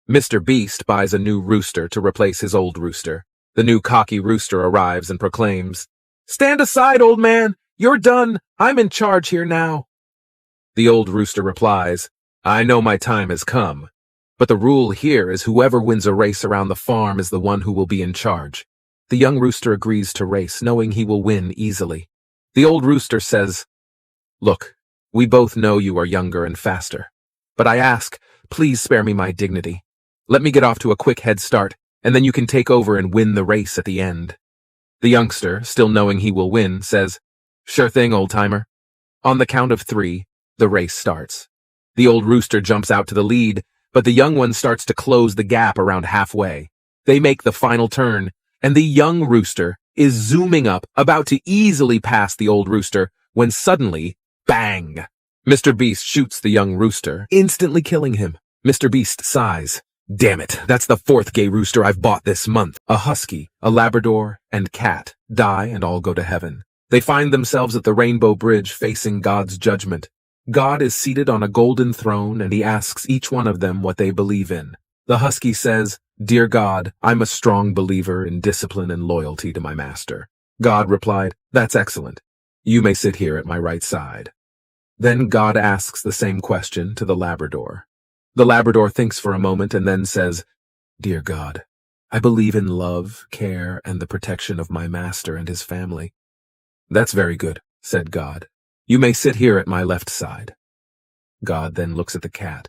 Mr. Beast buys a new rooster to replace his old rooster. The new cocky rooster arrives and proclaims, "Stand aside, old man! You're done! I'm in charge here now!" The old rooster replies, "I know my time has come, but the rule here is whoever wins a race around the farm is the one who will be in charge." The young rooster agrees to race, knowing he will win easily. The old rooster says, "Look, we both know you are younger and faster, but I ask, please spare me my dignity. Let me get off to a quick head start, and then you can take over and win the race at the end." The youngster, still knowing he will win, says, "Sure thing, old-timer." On the count of 3, the race starts. The old rooster jumps out to the lead, but the young one starts to close the gap around halfway. They make the final turn, and the young rooster is zooming up, about to easily pass the old rooster, when suddenly, bang! Mr. Beast shoots the young rooster, instantly killing him. Mr. Beast sighs. "Damn it, that's the 4th gay rooster I've bought this month." A husky, a Labrador, and cat die and all go to heaven. They find themselves at the Rainbow Bridge facing God's judgment. God is seated on a golden throne and he asks each one of them what they believe in. The husky says, "Dear God, I'm a strong believer in discipline and loyalty to my master." God replied, "That's excellent. You may sit here at my right side." Then God asks the same question to the Labrador. The Labrador thinks for a moment and then says, "Dear God, I believe in love, care, and the protection of my master and his family." "That's very good," said God. "You may sit here at my left side." God then looks at the cat.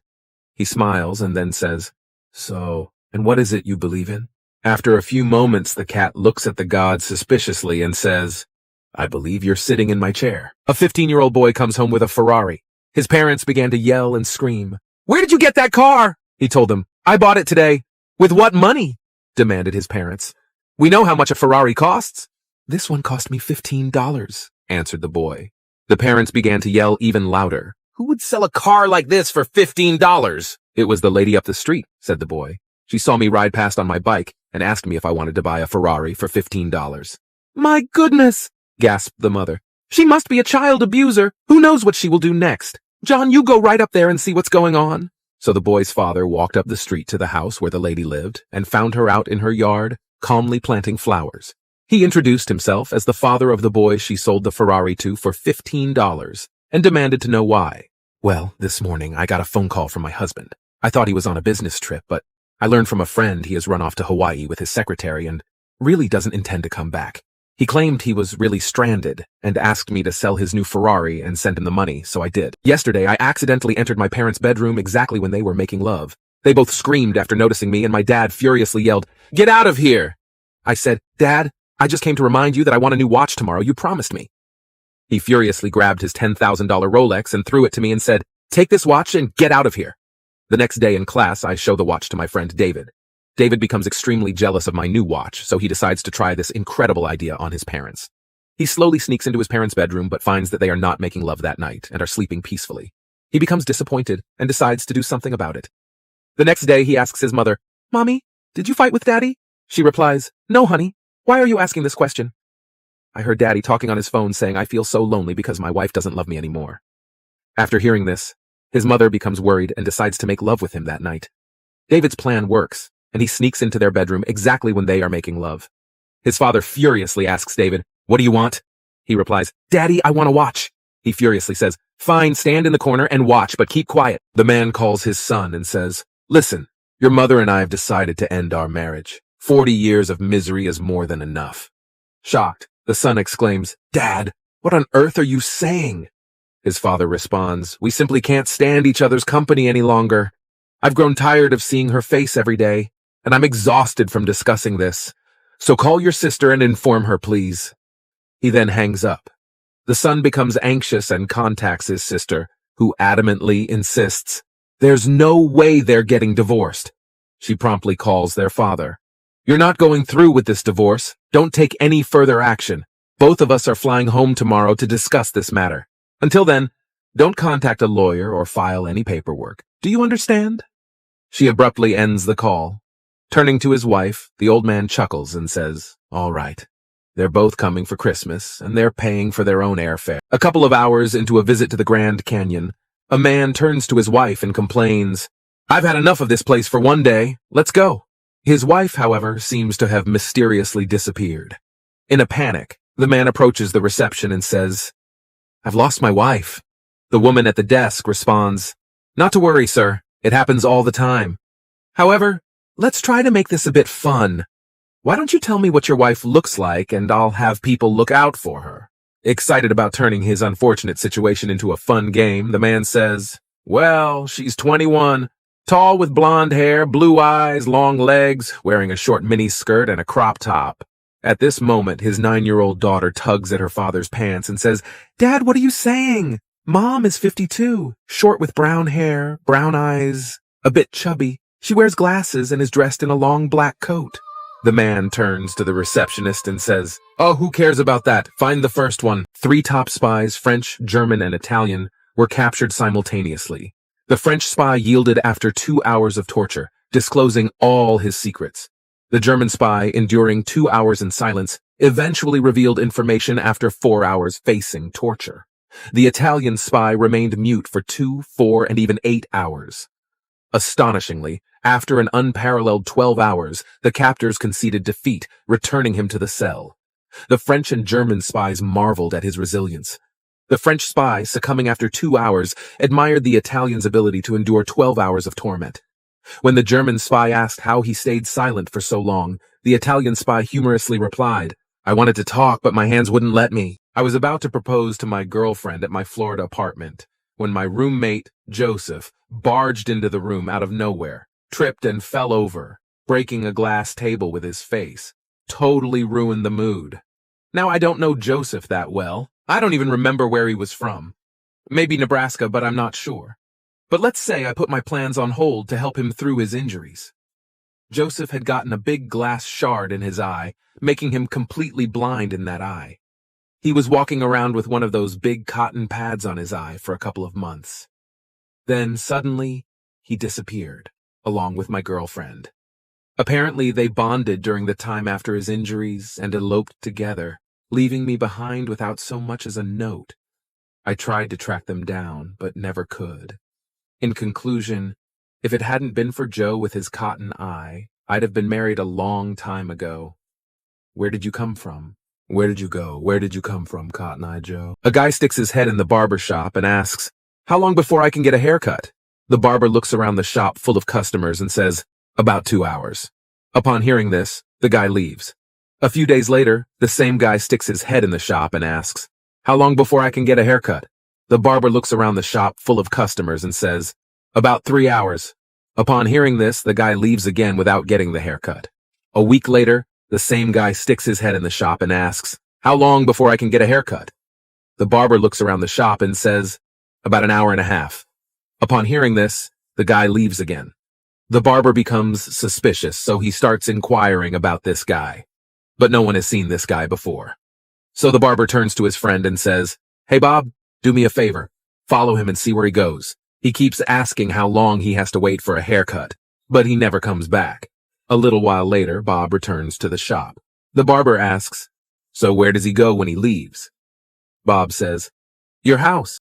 He smiles and then says, "So, and what is it you believe in?" After a few moments, the cat looks at the god suspiciously and says, "I believe you're sitting in my chair." A 15-year-old boy comes home with a Ferrari. His parents began to yell and scream. "Where did you get that car?" He told them. "I bought it today." "With what money?" demanded his parents. "We know how much a Ferrari costs." "This one cost me $15, answered the boy. The parents began to yell even louder. "Who would sell a car like this for $15? "It was the lady up the street," said the boy. "She saw me ride past on my bike and asked me if I wanted to buy a Ferrari for $15. "My goodness," gasped the mother. "She must be a child abuser. Who knows what she will do next? John, you go right up there and see what's going on." So the boy's father walked up the street to the house where the lady lived and found her out in her yard, calmly planting flowers. He introduced himself as the father of the boy she sold the Ferrari to for $15 and demanded to know why. "Well, this morning I got a phone call from my husband. I thought he was on a business trip, but I learned from a friend he has run off to Hawaii with his secretary and really doesn't intend to come back. He claimed he was really stranded and asked me to sell his new Ferrari and send him the money, so I did. Yesterday, I accidentally entered my parents' bedroom exactly when they were making love. They both screamed after noticing me, and my dad furiously yelled, 'Get out of here!' I said, 'Dad, I just came to remind you that I want a new watch tomorrow. You promised me.' He furiously grabbed his $10,000 Rolex and threw it to me and said, 'Take this watch and get out of here.' The next day in class, I show the watch to my friend David. David becomes extremely jealous of my new watch, so he decides to try this incredible idea on his parents. He slowly sneaks into his parents' bedroom but finds that they are not making love that night and are sleeping peacefully. He becomes disappointed and decides to do something about it. The next day, he asks his mother, "Mommy, did you fight with Daddy?" She replies, "No, honey. Why are you asking this question?" I heard Daddy talking on his phone saying, "I feel so lonely because my wife doesn't love me anymore." After hearing this, his mother becomes worried and decides to make love with him that night. David's plan works, and he sneaks into their bedroom exactly when they are making love. His father furiously asks David, "What do you want?" He replies, "Daddy, I want to watch." He furiously says, "Fine, stand in the corner and watch, but keep quiet." The man calls his son and says, "Listen, your mother and I have decided to end our marriage. 40 years of misery is more than enough." Shocked, the son exclaims, "Dad, what on earth are you saying?" His father responds, "We simply can't stand each other's company any longer. I've grown tired of seeing her face every day, and I'm exhausted from discussing this. So call your sister and inform her, please." He then hangs up. The son becomes anxious and contacts his sister, who adamantly insists, "There's no way they're getting divorced." She promptly calls their father. "You're not going through with this divorce. Don't take any further action. Both of us are flying home tomorrow to discuss this matter. Until then, don't contact a lawyer or file any paperwork. Do you understand?" She abruptly ends the call. Turning to his wife, the old man chuckles and says, "All right. They're both coming for Christmas, and they're paying for their own airfare." A couple of hours into a visit to the Grand Canyon, a man turns to his wife and complains, I've had enough of this place for one day. Let's go. His wife, however, seems to have mysteriously disappeared. In a panic, the man approaches the reception and says, "I've lost my wife." The woman at the desk responds, "Not to worry, sir. It happens all the time. However, let's try to make this a bit fun. Why don't you tell me what your wife looks like and I'll have people look out for her?" Excited about turning his unfortunate situation into a fun game, the man says, "Well, she's 21, tall with blonde hair, blue eyes, long legs, wearing a short mini skirt and a crop top." At this moment, his 9-year-old daughter tugs at her father's pants and says, "Dad, what are you saying? Mom is 52, short with brown hair, brown eyes, a bit chubby. She wears glasses and is dressed in a long black coat." The man turns to the receptionist and says, "Oh, who cares about that? Find the first one." 3 top spies, French, German, and Italian, were captured simultaneously. The French spy yielded after 2 hours of torture, disclosing all his secrets. The German spy, enduring 2 hours in silence, eventually revealed information after 4 hours facing torture. The Italian spy remained mute for 2, 4, and even 8 hours. Astonishingly, after an unparalleled 12 hours, the captors conceded defeat, returning him to the cell. The French and German spies marveled at his resilience. The French spy, succumbing after 2 hours, admired the Italian's ability to endure 12 hours of torment. When the German spy asked how he stayed silent for so long, the Italian spy humorously replied, "I wanted to talk, but my hands wouldn't let me. I was about to propose to my girlfriend at my Florida apartment when my roommate, Joseph, barged into the room out of nowhere, tripped and fell over, breaking a glass table with his face. Totally ruined the mood. Now, I don't know Joseph that well. I don't even remember where he was from. Maybe Nebraska, but I'm not sure. But let's say I put my plans on hold to help him through his injuries. Joseph had gotten a big glass shard in his eye, making him completely blind in that eye. He was walking around with one of those big cotton pads on his eye for a couple of months. Then, suddenly, he disappeared, along with my girlfriend. Apparently, they bonded during the time after his injuries and eloped together, leaving me behind without so much as a note. I tried to track them down, but never could. In conclusion, if it hadn't been for Joe with his cotton eye, I'd have been married a long time ago. Where did you come from? Where did you go? Where did you come from, Cotton Eye Joe? A guy sticks his head in the barber shop and asks, "How long before I can get a haircut?" The barber looks around the shop full of customers and says, "About 2 hours." Upon hearing this, the guy leaves. A few days later, the same guy sticks his head in the shop and asks, "How long before I can get a haircut?" The barber looks around the shop full of customers and says, "About 3 hours." Upon hearing this, the guy leaves again without getting the haircut. A week later, the same guy sticks his head in the shop and asks, "How long before I can get a haircut?" The barber looks around the shop and says, "About an hour and a half." Upon hearing this, the guy leaves again. The barber becomes suspicious, so he starts inquiring about this guy. But no one has seen this guy before. So the barber turns to his friend and says, "Hey Bob, do me a favor. Follow him and see where he goes. He keeps asking how long he has to wait for a haircut, but he never comes back." A little while later, Bob returns to the shop. The barber asks, "So where does he go when he leaves?" Bob says, "Your house."